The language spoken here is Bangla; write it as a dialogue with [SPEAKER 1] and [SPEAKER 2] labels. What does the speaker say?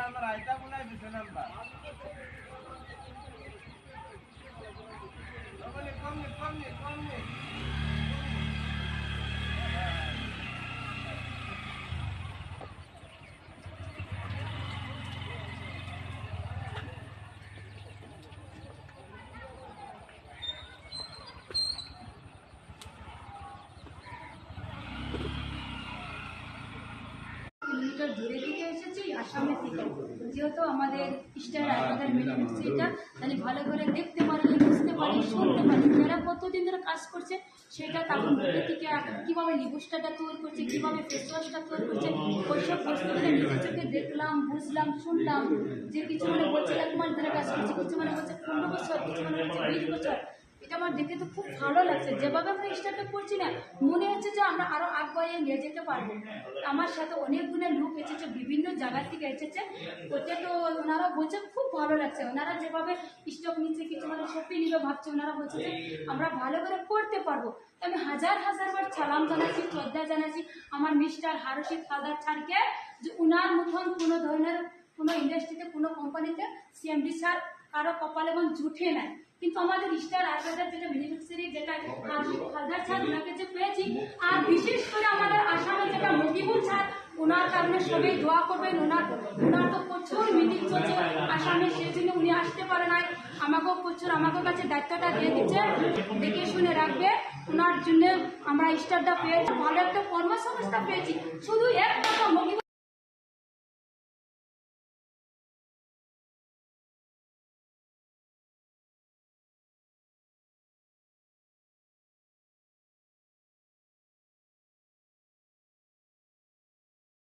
[SPEAKER 1] আমার আইটা বলে দিছে নাম্বার কমনি
[SPEAKER 2] দূরে থেকে এসেছি আসামে থেকে, যেহেতু আমাদের স্টার আমাদের মিউনিভার্সিটিটা তাহলে ভালো করে দেখতে পারলে, বুঝতে পারি, শুনতে পারি যারা কতদিন ধরে কাজ করছে সেটা, তখন দূরে থেকে কীভাবে লিবুস্টারটা তৈরি করছে, কীভাবে ফেস ওয়াশটা তৈরি করছে, ওইসব বস্তুগুলো নিজের চোখে দেখলাম, বুঝলাম, শুনলাম। যে কিছু মানে বলছে 1 মাস ধরে কাজ করছে, কিছু মানে বলছে 15 বছর, কিছু মানে বলছে 20 বছর। এটা আমার দেখে তো খুব ভালো লাগছে। যেভাবে আমরা স্টার্টটা করছি না, মনে হচ্ছে যে আমরা আরও আগুয়ে নিয়ে যেতে পারবো। আমার সাথে অনেকগুলো লোক এসেছে, বিভিন্ন জায়গা থেকে এসেছে, ওটা তো ওনারা বলছে খুব ভালো লাগছে। ওনারা যেভাবে স্টক নিচ্ছে, কিছু মানে সত্যি নিল ভাবছে, ওনারা বলছে যে আমরা ভালো করে করতে পারবো। আমি হাজার বার সালাম জানাচ্ছি, শ্রদ্ধা জানাচ্ছি আমার মিস্টার হারশিদ ফাদার স্যারকে, যে ওনার মতন কোনো ধরনের কোনো ইন্ডাস্ট্রিতে, কোনো কোম্পানিতে সিএমডি স্যার কারো কপালে এবং জুটে নেয়। কিন্তু আমাদের স্টার আসাদের যেটা মিউনিভার্সিটি, যেটা হালদার স্যার ওনাকে যে পেয়েছি, আর বিশেষ করে আমাদের আসামের যেটা মকিবুল স্যার, ওনার কারণে সবাই দোয়া করবেন। ওনার তো প্রচুর মিটিং চলছে আসামে, সেই জন্য উনি আসতে পারে নাই। আমাকেও কাছে দায়িত্বটা দিয়ে দিচ্ছে, দেখে শুনে রাখবে। ওনার জন্য আমরা স্টারটা পেয়েছি, ভালো একটা কর্মসংস্থান পেয়েছি। শুধু এক